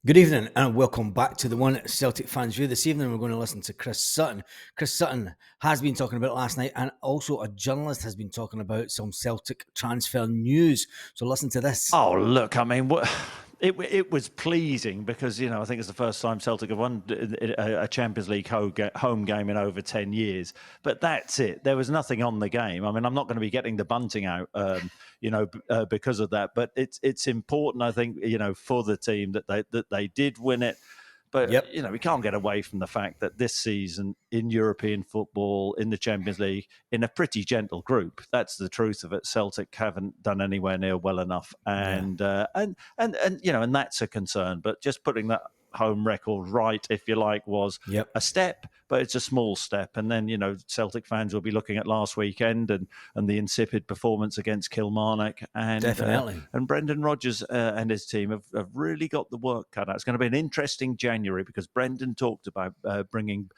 Good evening and welcome back to the One Celtic Fans View. This evening we're going to listen to Chris Sutton. Chris Sutton has been talking about it last night, and also a journalist has been talking about some Celtic transfer news. So listen to this. Oh, look, I mean, it was pleasing because, I think it's the first time Celtic have won a Champions League home game in over 10 years. But that's it. There was nothing on the game. I mean, I'm not going to be getting the bunting out, because of that. But it's important, I think, for the team that they did win it. But, Yep. we can't get away from the fact that this season in European football, in the Champions League, in a pretty gentle group, that's the truth of it. Celtic haven't done anywhere near well enough. And that's a concern. But just putting that home record right, if you like, was a step, but it's a small step. And then, Celtic fans will be looking at last weekend and the insipid performance against Kilmarnock. And Definitely. And Brendan Rodgers and his team have really got the work cut out. It's going to be an interesting January because Brendan talked about bringing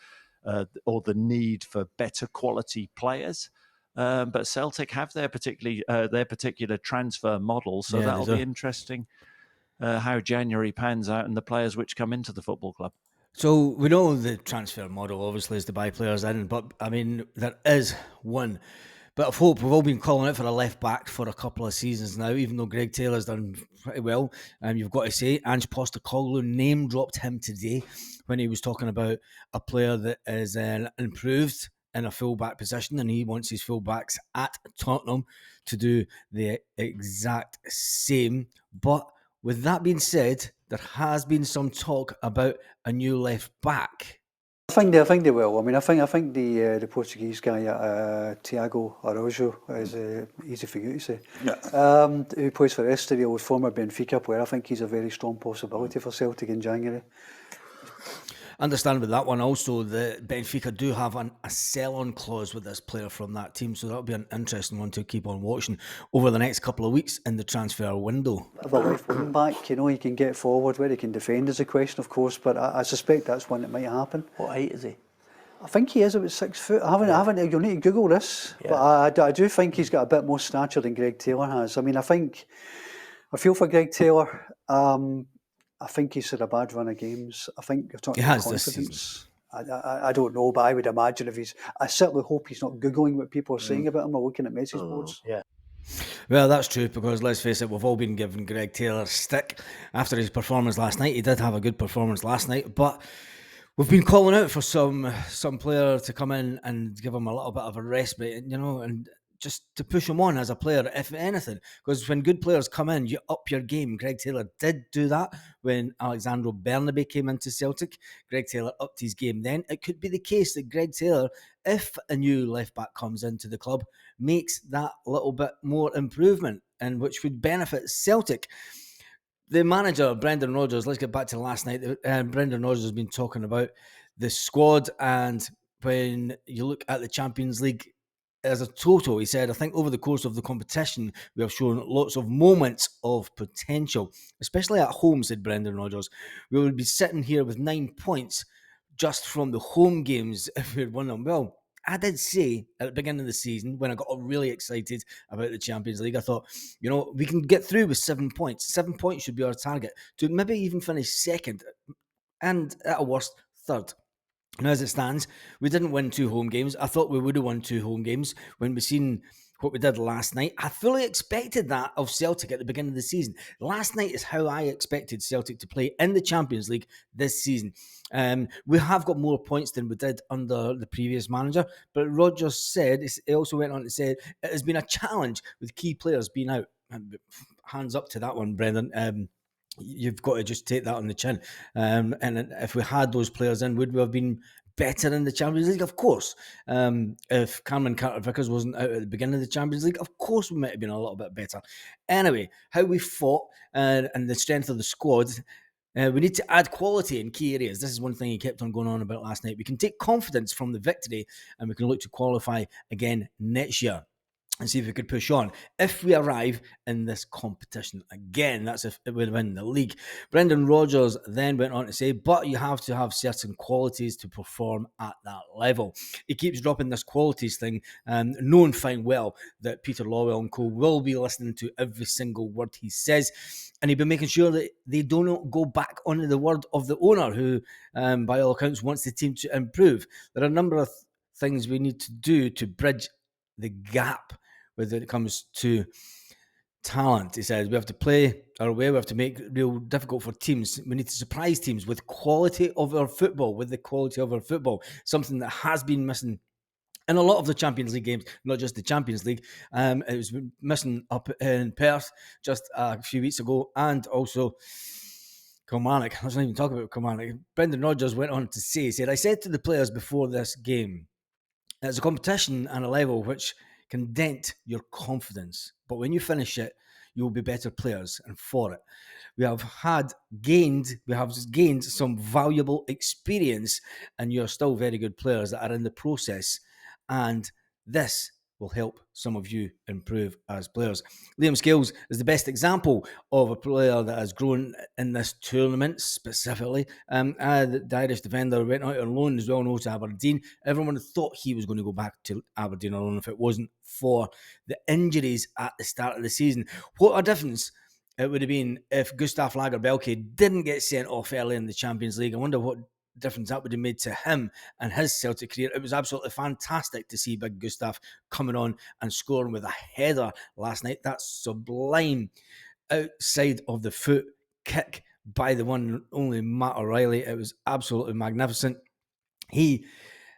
or the need for better quality players. But Celtic have their particular transfer model, so that'll be interesting. How January pans out and the players which come into the football club. So we know the transfer model obviously is to buy players in, but I mean, there is one bit of hope. We've all been calling out for a left back for a couple of seasons now, even though Greg Taylor's done pretty well. You've got to say, Ange Postecoglou name dropped him today when he was talking about a player that is improved in a full-back position, and he wants his full-backs at Tottenham to do the exact same. But with that being said, there has been some talk about a new left back. I think they will. I mean, I think the Portuguese guy, Tiago Araujo, is easy for you to say. Yeah. Who plays for Estoril, former Benfica player. I think he's a very strong possibility for Celtic in January. Understand with that one also, the Benfica do have a sell-on clause with this player from that team, so that'll be an interesting one to keep on watching over the next couple of weeks in the transfer window. Of a left wing back, he can get forward where he can defend is a question, of course, but I suspect that's one that might happen. What height is he? I think he is about 6 foot. I haven't. You'll need to Google this, but I do think he's got a bit more stature than Greg Taylor has. I mean, I feel for Greg Taylor. I think he's had a bad run of games. I think you're talking about confidence. I don't know, but I would imagine I certainly hope he's not Googling what people are saying about him or looking at message boards. Yeah. Well, that's true because let's face it, we've all been giving Greg Taylor stick after his performance last night. He did have a good performance last night, but we've been calling out for some player to come in and give him a little bit of a respite, and just to push him on as a player, if anything. Because when good players come in, you up your game. Greg Taylor did do that when Alexandro Bernabe came into Celtic. Greg Taylor upped his game then. It could be the case that Greg Taylor, if a new left-back comes into the club, makes that little bit more improvement, and which would benefit Celtic. The manager, Brendan Rodgers, let's get back to last night. Brendan Rodgers has been talking about the squad, and when you look at the Champions League as a total, he said, I think over the course of the competition, we have shown lots of moments of potential, especially at home, said Brendan Rodgers. We would be sitting here with 9 points just from the home games if we had won them. Well, I did say at the beginning of the season, when I got really excited about the Champions League, I thought, we can get through with 7 points. 7 points should be our target to maybe even finish second and at a worst, third. Now, as it stands, we didn't win 2 home games. I thought we would have won 2 home games when we seen what we did last night. I fully expected that of Celtic at the beginning of the season. Last night is how I expected Celtic to play in the Champions League this season. We have got more points than we did under the previous manager, but Rodgers said, he also went on to say, it has been a challenge with key players being out. Hands up to that one, Brendan. You've got to just take that on the chin. And if we had those players in, would we have been better in the Champions League? Of course. If Cameron Carter-Vickers wasn't out at the beginning of the Champions League, of course we might have been a little bit better. Anyway, how we fought and the strength of the squad, we need to add quality in key areas. This is one thing he kept on going on about last night. We can take confidence from the victory and we can look to qualify again next year. and see if we could push on. If we arrive in this competition again, that's if we win the league. Brendan Rodgers then went on to say, but you have to have certain qualities to perform at that level. He keeps dropping this qualities thing, knowing fine well that Peter Lawwell and co will be listening to every single word he says, and he'll be making sure that they don't go back on the word of the owner, who, by all accounts, wants the team to improve. There are a number of things we need to do to bridge the gap when it comes to talent. He says we have to play our way, we have to make it real difficult for teams. We need to surprise teams with quality of our football, something that has been missing in a lot of the Champions League games, not just the Champions League. It was missing up in Perth just a few weeks ago, and also Kilmarnock. Let's not even talk about Kilmarnock. Brendan Rodgers went on to say, he said, I said to the players before this game, it's a competition and a level which can dent your confidence, but when you finish it, you will be better players, and for it, we have gained some valuable experience, and you're still very good players that are in the process, and this will help some of you improve as players. Liam Scales is the best example of a player that has grown in this tournament specifically. The Irish defender went out on loan, as well known, to Aberdeen. Everyone thought he was going to go back to Aberdeen on loan if it wasn't for the injuries at the start of the season. What a difference it would have been if Gustav Lagerbielke didn't get sent off early in the Champions League. I wonder what difference that would have made to him and his Celtic career. It was absolutely fantastic to see big Gustav coming on and scoring with a header last night. That sublime outside of the foot kick by the one and only Matt O'Reilly. It was absolutely magnificent. He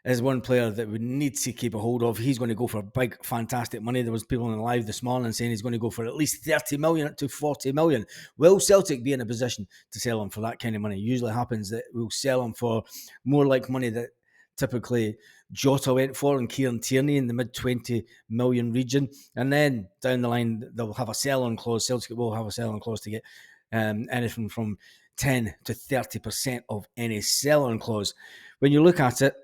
is one player that we need to keep a hold of. He's going to go for big, fantastic money. There was people on the live this morning saying he's going to go for at least 30 million to 40 million. Will Celtic be in a position to sell him for that kind of money? It usually happens that we'll sell him for more like money that typically Jota went for and Kieran Tierney in the mid 20 million region. And then down the line, they'll have a sell-on clause. Celtic will have a sell-on clause to get anything from 10 to 30% of any sell-on clause. When you look at it,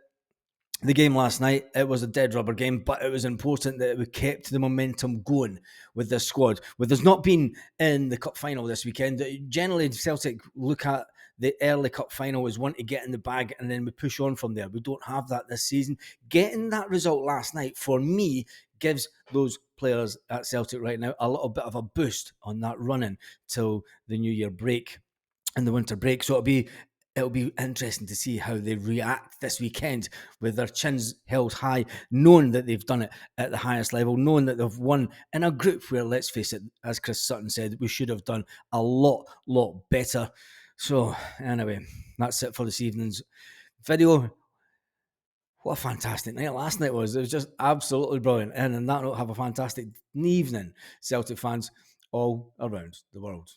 the game last night, it was a dead rubber game, but it was important that we kept the momentum going with this squad. With us not being in the cup final this weekend, generally Celtic look at the early cup final as one to get in the bag and then we push on from there. We don't have that this season. Getting that result last night, for me, gives those players at Celtic right now a little bit of a boost on that running till the New Year break and the winter break. So it'll be interesting to see how they react this weekend with their chins held high, knowing that they've done it at the highest level, knowing that they've won in a group where, let's face it, as Chris Sutton said, we should have done a lot better. So anyway, that's it for this evening's video. What a fantastic night last night was. It was just absolutely brilliant. And on that note, have a fantastic evening, Celtic fans all around the world.